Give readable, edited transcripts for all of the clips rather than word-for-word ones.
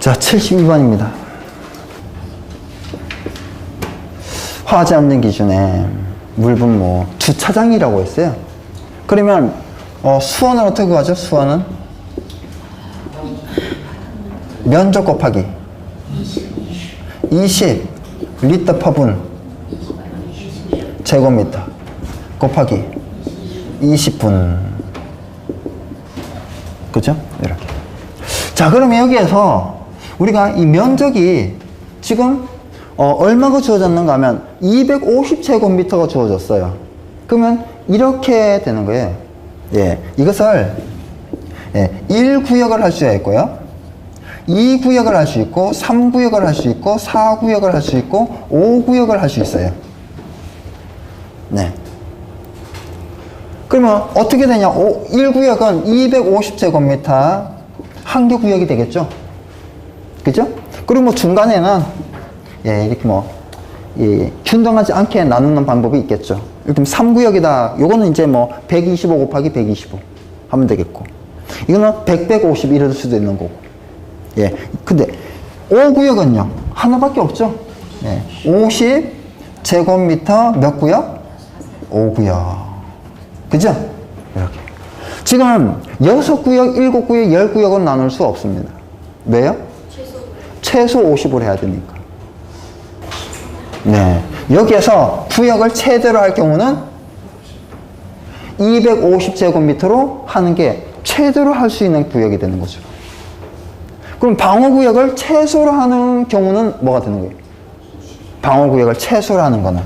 자, 72번입니다. 화재 없는 기준에 물분모 주차장이라고 했어요. 그러면 수원은 어떻게 구하죠? 수원은 면적 곱하기 20 리터 퍼분 제곱미터 곱하기 20분. 그죠? 이렇게. 자, 그러면 여기에서 우리가 이 면적이 지금 얼마가 주어졌는가 하면 250제곱미터가 주어졌어요. 그러면 이렇게 되는 거예요. 예, 이것을 1구역을 할 수가 있고요, 2구역을 할 수 있고, 3구역을 할 수 있고, 4구역을 할 수 있고, 5구역을 할 수 있어요. 네. 그러면 어떻게 되냐? 1구역은 250제곱미터 한 개 구역이 되겠죠? 그죠? 그리고 뭐 중간에는 이렇게 균등하지 않게 나누는 방법이 있겠죠. 이렇게 3구역이다. 요거는 이제 125 곱하기 125 하면 되겠고, 이거는 100, 150 이럴 수도 있는 거고. 예. 근데 5구역은요, 하나밖에 없죠. 50제곱미터 몇 구역? 5구역. 그죠? 이렇게. 지금 6구역, 7구역, 10구역은 나눌 수 없습니다. 왜요? 최소 50을 해야 되니까. 네. 여기에서 구역을 최대로 할 경우는 250제곱미터로 하는 게 최대로 할 수 있는 구역이 되는 거죠. 그럼 방어구역을 최소로 하는 경우는 뭐가 되는 거예요? 방어구역을 최소로 하는 거는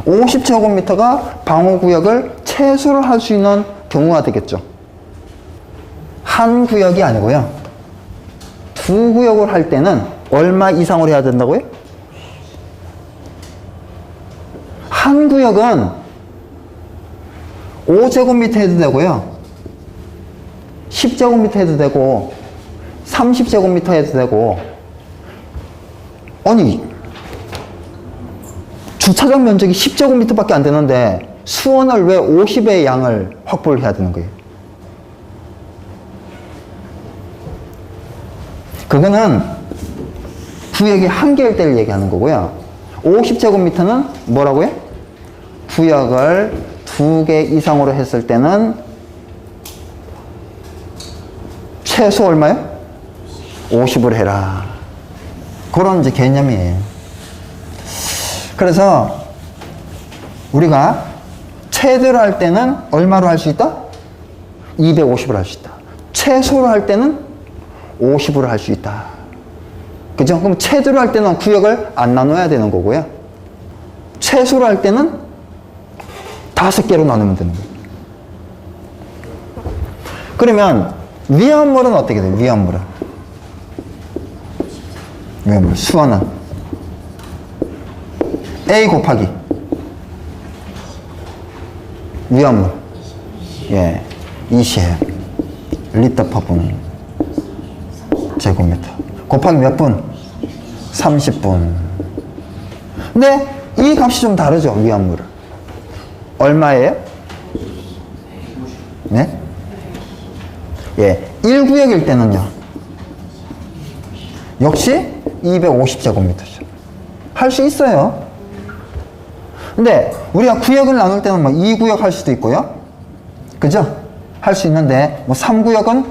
50제곱미터가 방어구역을 최소로 할 수 있는 경우가 되겠죠. 한 구역이 아니고요, 두 구역을 할 때는 얼마 이상으로 해야 된다고요? 한 구역은 5제곱미터 해도 되고요, 10제곱미터 해도 되고, 30제곱미터 해도 되고. 아니, 주차장 면적이 10제곱미터밖에 안 되는데 수원을 왜 50의 양을 확보를 해야 되는 거예요? 그거는 구역이 한 개일 때를 얘기하는 거고요, 50제곱미터는 뭐라고요? 구역을 2개 이상으로 했을 때는 최소 얼마요? 50을 해라. 그런 이제 개념이에요. 그래서 우리가 최대로 할 때는 얼마로 할 수 있다? 250을 할 수 있다. 최소로 할 때는 50으로 할 수 있다. 그죠? 그럼 최대로 할 때는 구역을 안 나눠야 되는 거고요, 최소로 할 때는 5개로 나누면 되는 거예요. 그러면 위험물은 어떻게 돼요? 위험물 수원은 A 곱하기 위험물 20 리터 퍼분 제곱미터 곱하기 몇 분? 30분. 근데 이 값이 좀 다르죠. 위험물은 얼마예요? 네? 1구역일 때는요, 역시 250제곱미터죠. 할 수 있어요. 근데 우리가 구역을 나눌 때는 2구역 할 수도 있고요, 그죠? 할 수 있는데 3구역은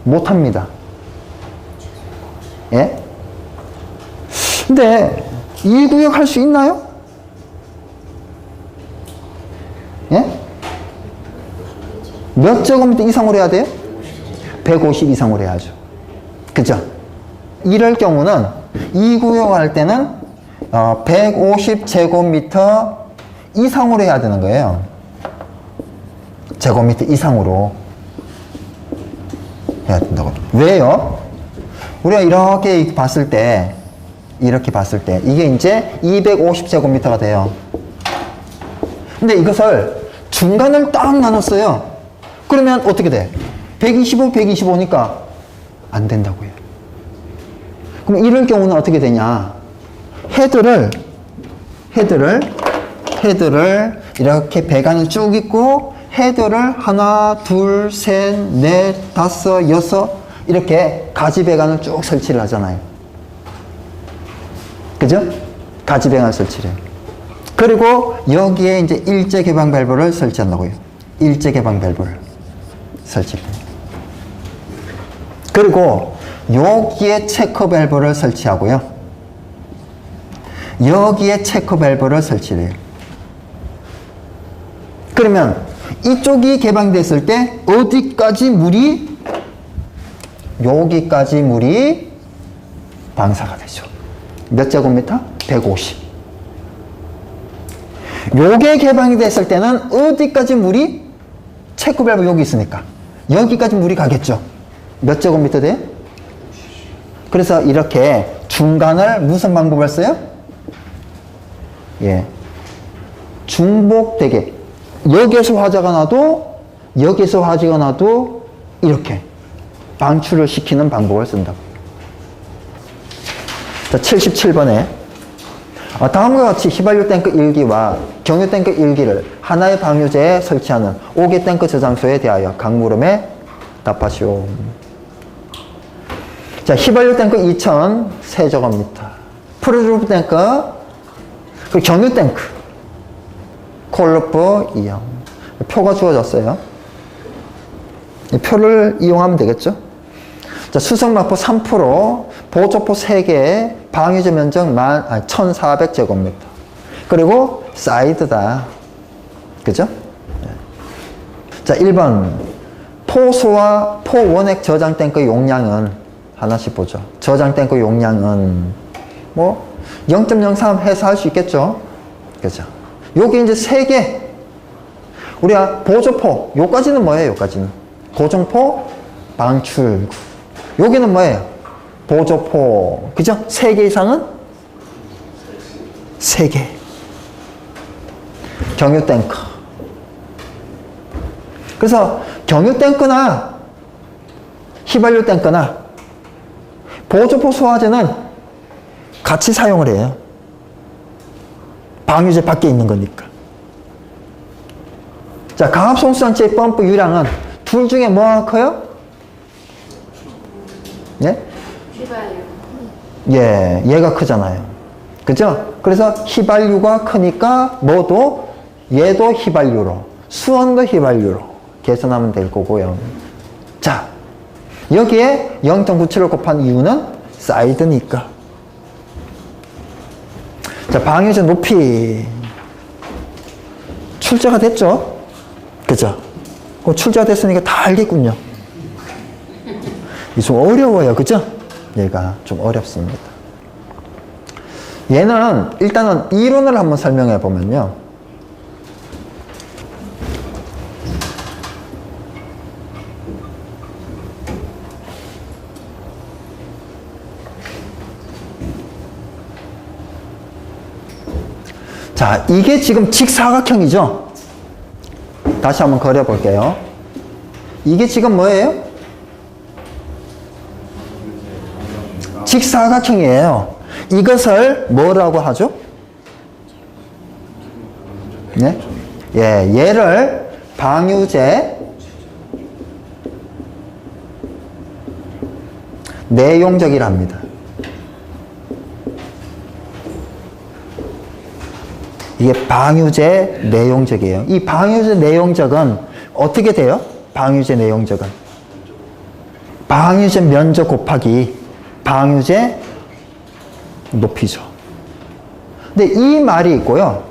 못 합니다. 예? 근데 2구역 할 수 있나요? 예? 몇 제곱미터 이상으로 해야 돼요? 150 이상으로 해야죠. 그죠? 이럴 경우는 2구역 할 때는 150제곱미터 이상으로 해야 되는 거예요. 제곱미터 이상으로 해야 된다고. 왜요? 우리가 이렇게 봤을 때 이게 이제 250제곱미터가 돼요. 근데 이것을 중간을 딱 나눴어요. 그러면 어떻게 돼? 125, 125니까 안 된다고요. 그럼 이럴 경우는 어떻게 되냐? 헤드를 이렇게 배관이 쭉 있고 헤드를 하나, 둘, 셋, 넷, 다섯, 여섯 이렇게 가지배관을 쭉 설치를 하잖아요. 그죠? 가지배관 설치를 해요. 그리고 여기에 이제 일제 개방 밸브를 설치한다고요. 일제 개방 밸브를 설치를 해요. 그리고 여기에 체크 밸브를 설치하고요. 여기에 체크 밸브를 설치를 해요. 그러면 이쪽이 개방됐을 때 어디까지 물이 여기까지 물이 방사가 되죠. 몇 제곱미터? 150. 요게 개방이 됐을 때는 어디까지 물이 체크 밸브 여기 있으니까 여기까지 물이 가겠죠. 몇 제곱미터 돼요? 그래서 이렇게 중간을 무슨 방법을 써요? 예. 중복되게 여기에서 화자가 나도 여기에서 화자가 나도 이렇게 방출을 시키는 방법을 쓴다고. 자, 77번에 다음과 같이 휘발유 탱크 1기와 경유 탱크 1기를 하나의 방유제에 설치하는 5개 탱크 저장소에 대하여 각 물음에 답하시오. 자, 휘발유 탱크 2000 세제곱미터, 프로루프 탱크, 그 경유 탱크 콜로프 2형. 표가 주어졌어요. 이 표를 이용하면 되겠죠. 자, 수성마포 3%, 보조포 3개, 방유제 면적 1400제곱미터. 그리고 사이드다. 그죠? 자, 1번. 포소와 포원액 저장 탱크 용량은 하나씩 보죠. 저장 탱크 용량은 뭐 0.03 해서 할 수 있겠죠. 그죠? 요게 이제 3개. 우리가 보조포, 요까지는 뭐예요? 요까지는 고정포, 방출구. 여기는 뭐예요? 보조포. 그죠? 3개 이상은? 3개. 경유 탱크. 그래서 경유 탱크나 휘발유 탱크나 보조포 소화제는 같이 사용을 해요. 방유제 밖에 있는 거니까. 자, 강압송수장치의 펌프 유량은 둘 중에 뭐가 커요? 예? 휘발유. 예, 얘가 크잖아요. 그죠? 그래서 휘발유가 크니까 뭐도 얘도 휘발유로, 수원도 휘발유로 계산하면 될 거고요. 자, 여기에 0.97을 곱한 이유는 사이드니까. 자, 방유제 높이 출제가 됐죠? 그죠? 출제가 됐으니까 다 알겠군요. 좀 어려워요. 그죠? 얘가 좀 어렵습니다. 얘는 일단은 이론을 한번 설명해 보면요. 자, 이게 지금 직사각형이죠? 다시 한번 그려 볼게요. 이게 지금 뭐예요? 직사각형이에요. 이것을 뭐라고 하죠? 네? 예, 얘를 방유제 내용적이라 합니다. 이게 방유제 내용적이에요. 이 방유제 내용적은 어떻게 돼요? 방유제 내용적은 방유제 면적 곱하기 방유제 높이죠. 근데 이 말이 있고요.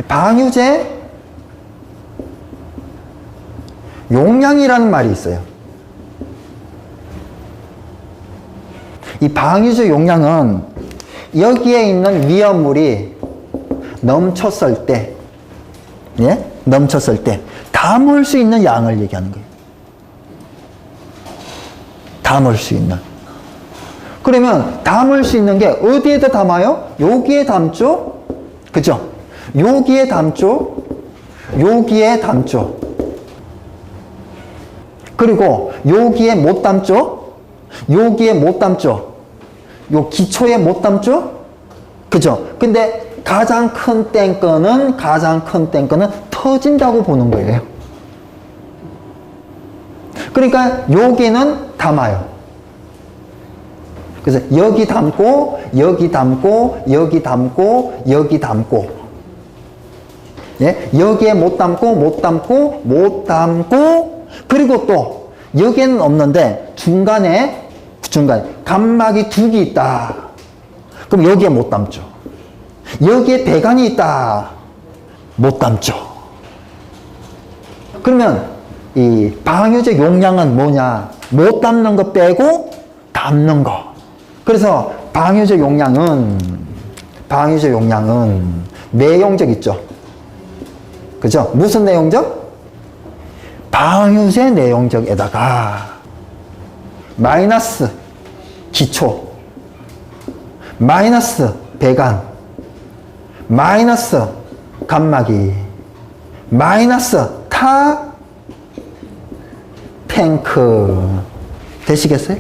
방유제 용량이라는 말이 있어요. 이 방유제 용량은 여기에 있는 위험물이 넘쳤을 때, 예? 넘쳤을 때 담을 수 있는 양을 얘기하는 거예요. 담을 수 있는. 그러면 담을 수 있는 게 어디에다 담아요? 여기에 담죠? 그죠? 여기에 담죠? 여기에 담죠? 그리고 여기에 못 담죠? 여기에 못 담죠? 요 기초에 못 담죠? 그죠? 근데 가장 큰 탱크는 터진다고 보는 거예요. 그러니까 여기는 담아요. 그래서 여기 담고, 여기 담고, 여기 담고, 여기 담고. 예? 여기에 못 담고, 못 담고, 못 담고, 그리고 또, 여기에는 없는데, 중간에 감막이 두 개 있다. 그럼 여기에 못 담죠. 여기에 배관이 있다. 못 담죠. 그러면, 이 방유제 용량은 뭐냐? 못 담는 거 빼고, 담는 거. 그래서 방유제 용량은 내용적 있죠. 그죠? 무슨 내용적? 방유제 내용적에다가 마이너스 기초, 마이너스 배관, 마이너스 감마기, 마이너스 타 탱크. 되시겠어요?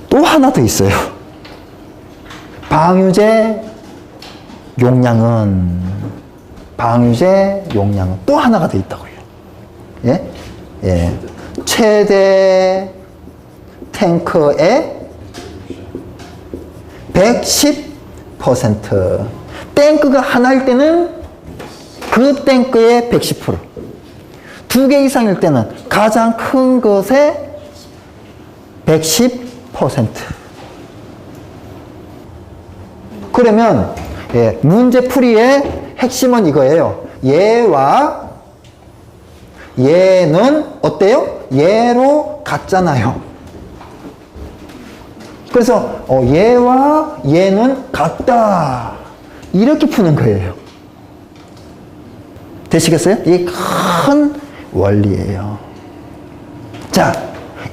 또 하나 더 있어요. 방유제 용량은 또 하나가 더 있다고요. 예? 예. 최대 탱크의 110%. 탱크가 하나일 때는 그 탱크의 110%. 두 개 이상일 때는 가장 큰 것의 110%. 그러면 예, 문제풀이의 핵심은 이거예요. 얘와 얘는 어때요? 얘로 같잖아요. 그래서 얘와 얘는 같다. 이렇게 푸는 거예요. 되시겠어요? 이게 큰 원리예요. 자,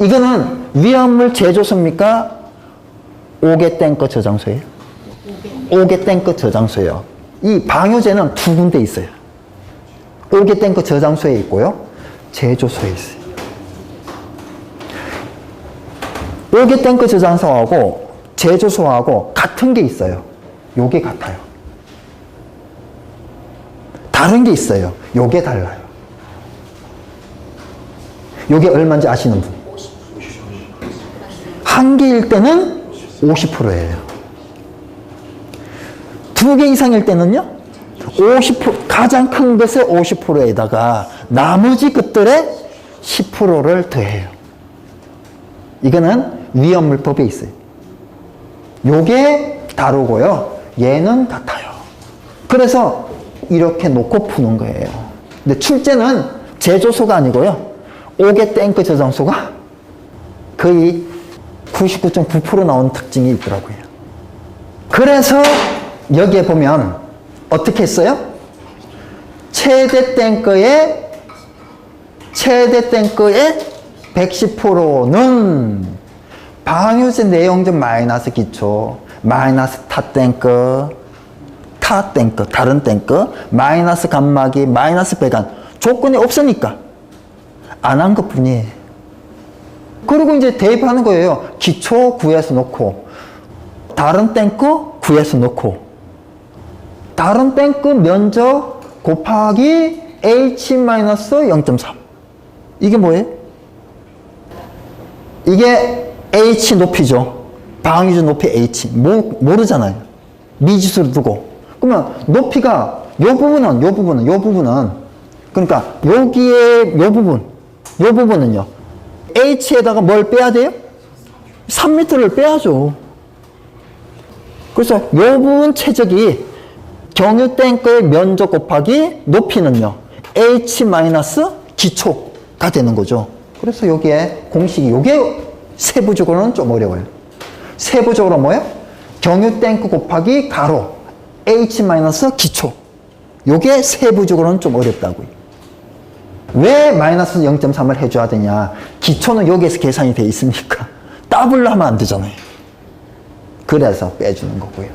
이거는 위험물 제조소입니까? 5개 탱크 저장소예요? 5개 탱크 저장소예요. 이 방유제는 두 군데 있어요. 5개 탱크 저장소에 있고요. 제조소에 있어요. 5개 탱크 저장소하고 제조소하고 같은 게 있어요. 요게 같아요. 다른 게 있어요. 요게 달라요. 요게 얼마인지 아시는 분? 한 개일 때는 50%예요. 두 개 이상일 때는요, 50%, 가장 큰 것의 50%에다가 나머지 것들의 10%를 더해요. 이거는 위험물법에 있어요. 요게 다르고요, 얘는 같아요. 그래서 이렇게 놓고 푸는 거예요. 근데 출제는 제조소가 아니고요, 5개 탱크 저장소가 거의 99.9% 나온 특징이 있더라고요. 그래서 여기에 보면 어떻게 했어요? 최대 탱크의 110%는 방유제 내용적 마이너스 기초, 마이너스 타 탱크, 다른 탱크, 마이너스 감마기, 마이너스 배관. 조건이 없으니까 안 한 것 뿐이에요. 그리고 이제 대입하는 거예요. 기초 구해서 놓고, 다른 탱크 구해서 놓고, 다른 탱크 면적 곱하기 H-0.3. 이게 뭐예요? 이게 H 높이죠. 방유제 높이 H. 모르잖아요. 미지수를 두고. 그러면 높이가 요 부분은 그러니까 여기에 요 부분은요. H에다가 뭘 빼야 돼요? 3m를 빼야죠. 그래서 요 부분 최적이 경유 탱크의 면적 곱하기 높이는요, H- 기초가 되는 거죠. 그래서 여기에 공식이, 요게 세부적으로는 좀 어려워요. 세부적으로 뭐예요? 경유 탱크 곱하기 가로 H- 기초. 요게 세부적으로는 좀 어렵다고요. 왜 마이너스 0.3을 해줘야 되냐? 기초는 여기에서 계산이 돼 있으니까 더블로 하면 안 되잖아요. 그래서 빼주는 거고요.